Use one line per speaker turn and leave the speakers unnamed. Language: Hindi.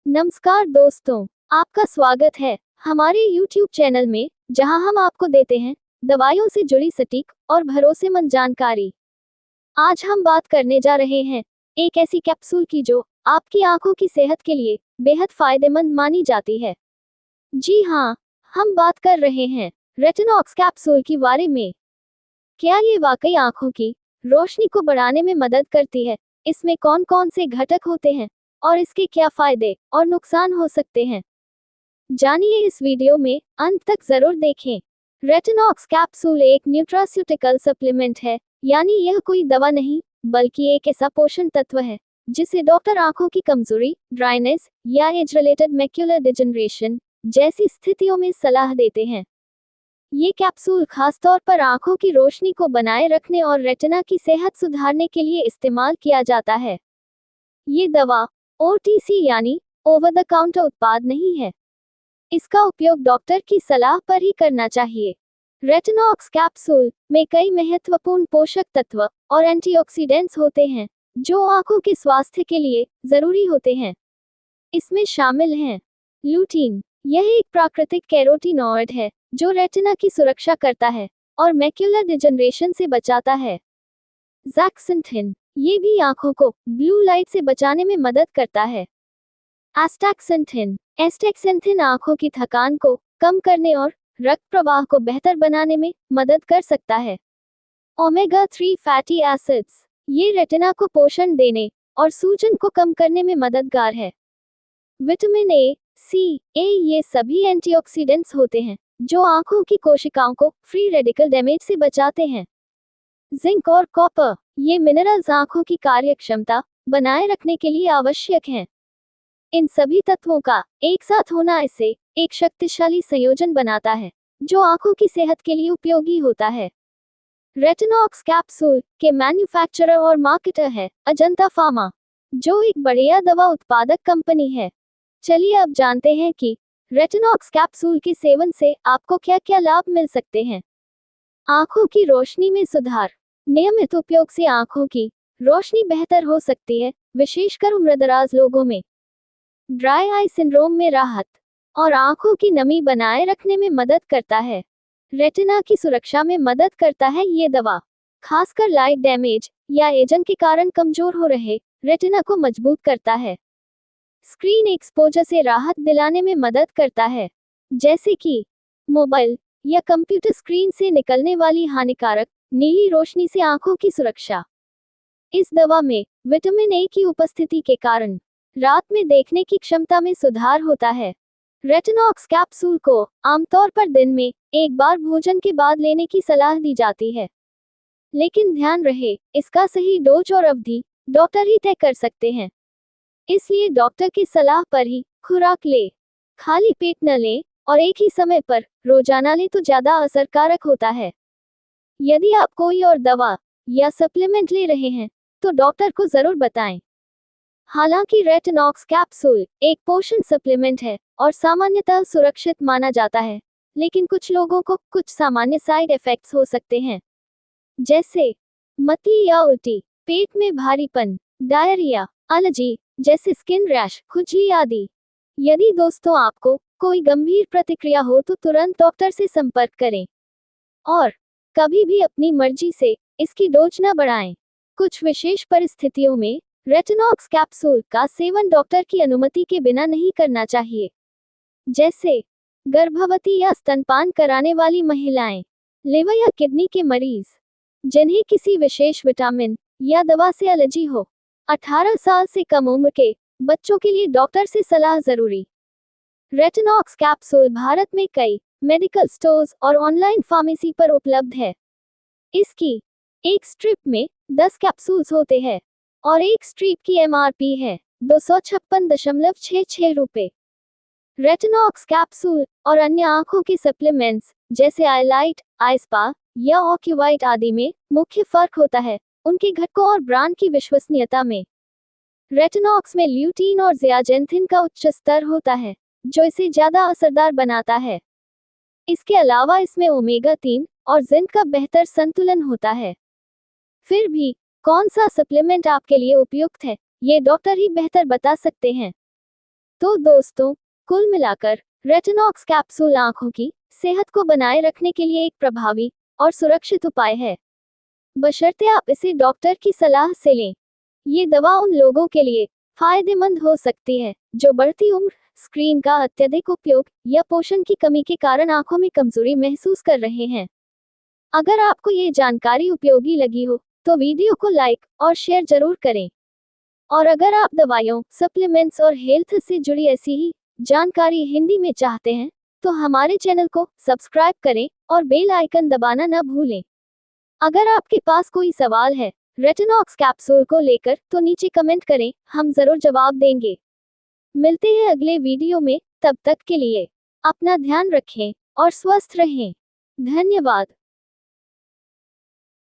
नमस्कार दोस्तों, आपका स्वागत है हमारे YouTube चैनल में, जहां हम आपको देते हैं दवाइयों से जुड़ी सटीक और भरोसेमंद जानकारी। आज हम बात करने जा रहे हैं एक ऐसी कैप्सूल की जो आपकी आंखों की सेहत के लिए बेहद फायदेमंद मानी जाती है। जी हाँ, हम बात कर रहे हैं रेटिनॉक्स कैप्सूल के बारे में। क्या ये वाकई आंखों की रोशनी को बढ़ाने में मदद करती है? इसमें कौन कौन से घटक होते हैं और इसके क्या फायदे और नुकसान हो सकते हैं? जानिए इस वीडियो में, अंत तक जरूर देखें। रेटिनॉक्स कैप्सूल एक न्यूट्रास्यूटिकल सप्लीमेंट है, यानी यह कोई दवा नहीं बल्कि एक ऐसा पोषण तत्व है जिसे डॉक्टर आंखों की कमजोरी, ड्राइनेस या एज रिलेटेड मैक्यूलर डिजनरेशन जैसी स्थितियों में सलाह देते हैं। ये कैप्सूल खासतौर पर आंखों की रोशनी को बनाए रखने और रेटिना की सेहत सुधारने के लिए इस्तेमाल किया जाता है। ये दवा OTC यानी ओवर द काउंटर उत्पाद नहीं है। इसका उपयोग डॉक्टर की सलाह पर ही करना चाहिए। रेटिनॉक्स कैप्सूल में कई महत्वपूर्ण पोषक तत्व और एंटीऑक्सीडेंट्स होते हैं जो आंखों के स्वास्थ्य के लिए जरूरी होते हैं। इसमें शामिल हैं लुटीन, यह एक प्राकृतिक कैरोटीनॉइड है जो रेटिना की सुरक्षा करता है और मैक्यूलर डिजनरेशन से बचाता है। ज़ैक्सिंथिन, ये भी आंखों को ब्लू लाइट से बचाने में मदद करता है। एस्टैक्सिंथिन, एस्टैक्सिंथिन आंखों की थकान को कम करने और रक्त प्रवाह को बेहतर बनाने में मदद कर सकता है। ओमेगा 3 फैटी एसिड्स, ये रेटिना को पोषण देने और सूजन को कम करने में मददगार है। विटामिन ए, सी, ए, ये सभी एंटीऑक्सीडेंट्स होते हैं जो आंखों की कोशिकाओं को फ्री रेडिकल डैमेज से बचाते हैं। जिंक और कॉपर, ये मिनरल्स आंखों की कार्यक्षमता बनाए रखने के लिए आवश्यक हैं। इन सभी तत्वों का एक साथ होना इसे एक शक्तिशाली संयोजन बनाता है जो आंखों की सेहत के लिए उपयोगी होता है। रेटिनॉक्स कैप्सूल के मैन्युफैक्चरर और मार्केटर है अजंता फार्मा, जो एक बढ़िया दवा उत्पादक कंपनी है। चलिए अब जानते हैं कि रेटिनॉक्स कैप्सूल के सेवन से आपको क्या क्या लाभ मिल सकते हैं। आंखों की रोशनी में सुधार, नियमित उपयोग से आंखों की रोशनी बेहतर हो सकती है, विशेषकर उम्रदराज लोगों में। ड्राई आई सिंड्रोम में राहत और आंखों की नमी बनाए रखने में मदद करता है। रेटिना की सुरक्षा में मदद करता है ये दवा, खासकर लाइट डैमेज या एजन के कारण कमजोर हो रहे रेटिना को मजबूत करता है। स्क्रीन एक्सपोजर से राहत दिलाने में मदद करता है, जैसे कि मोबाइल या कंप्यूटर स्क्रीन से निकलने वाली हानिकारक नीली रोशनी से आंखों की सुरक्षा। इस दवा में विटामिन ए की उपस्थिति के कारण रात में देखने की क्षमता में सुधार होता है। रेटिनॉक्स कैप्सूल को आमतौर पर दिन में एक बार भोजन के बाद लेने की सलाह दी जाती है, लेकिन ध्यान रहे इसका सही डोज और अवधि डॉक्टर ही तय कर सकते हैं, इसलिए डॉक्टर की सलाह पर ही खुराक ले। खाली पेट न लें और एक ही समय पर रोजाना लें तो ज्यादा असरकारक होता है। यदि आप कोई और दवा या सप्लीमेंट ले रहे हैं तो डॉक्टर को जरूर बताएं। हालांकि रेटिनॉक्स कैप्सूल एक पोषण सप्लीमेंट है और सामान्यतः सुरक्षित माना जाता है, लेकिन कुछ लोगों को कुछ सामान्य साइड इफेक्ट्स हो सकते हैं, जैसे मतली या उल्टी, पेट में भारीपन, डायरिया, एलर्जी जैसे स्किन रैश, खुजली आदि। यदि दोस्तों आपको कोई गंभीर प्रतिक्रिया हो तो तुरंत डॉक्टर से संपर्क करें और कभी भी अपनी मर्जी से इसकी डोज न बढ़ाएं। कुछ विशेष परिस्थितियों में रेटिनॉक्स कैप्सूल का सेवन डॉक्टर की अनुमति के बिना नहीं करना चाहिए, जैसे गर्भवती या स्तनपान कराने वाली महिलाएं, लिवर या किडनी के मरीज जिन्हें किसी विशेष विटामिन या दवा से एलर्जी हो। 18 साल से कम उम्र के बच्चों के लिए डॉक्टर से सलाह जरूरी। रेटिनॉक्स कैप्सूल भारत में कई मेडिकल स्टोर्स और ऑनलाइन फार्मेसी पर उपलब्ध है। इसकी एक स्ट्रिप में 10 कैप्सूल्स होते हैं और एक स्ट्रिप की MRP है 256.66 रुपए। रेटिनॉक्स कैप्सूल और अन्य आंखों के सप्लीमेंट्स जैसे आईलाइट, आईस्पा या ऑक्यूवाइट आदि में मुख्य फर्क होता है उनके घटकों और ब्रांड की विश्वसनीयता में। रेटिनॉक्स में ल्यूटीन और ज़ियाजेंथिन का उच्च स्तर होता है जो इसे ज्यादा असरदार बनाता है। इसके अलावा इसमें ओमेगा 3 और जिंक का बेहतर संतुलन होता है। फिर भी कौन सा सप्लीमेंट आपके लिए उपयुक्त है, ये डॉक्टर ही बेहतर बता सकते हैं। तो दोस्तों, कुल मिलाकर रेटिनॉक्स कैप्सूल आंखों की सेहत को बनाए रखने के लिए एक प्रभावी और सुरक्षित उपाय है, बशर्ते आप इसे डॉक्टर की सलाह से लें। ये दवा उन लोगों के लिए फायदेमंद हो सकती है जो बढ़ती उम्र, स्क्रीन का अत्यधिक उपयोग या पोषण की कमी के कारण आंखों में कमजोरी महसूस कर रहे हैं। अगर आपको ये जानकारी उपयोगी लगी हो तो वीडियो को लाइक और शेयर जरूर करें। और अगर आप दवाइयों, सप्लीमेंट्स और हेल्थ से जुड़ी ऐसी ही जानकारी हिंदी में चाहते हैं तो हमारे चैनल को सब्सक्राइब करें और बेल आइकन दबाना न भूलें। अगर आपके पास कोई सवाल है रेटिनॉक्स कैप्सूल को लेकर तो नीचे कमेंट करें, हम जरूर जवाब देंगे। मिलते हैं अगले वीडियो में, तब तक के लिए अपना ध्यान रखें और स्वस्थ रहें। धन्यवाद।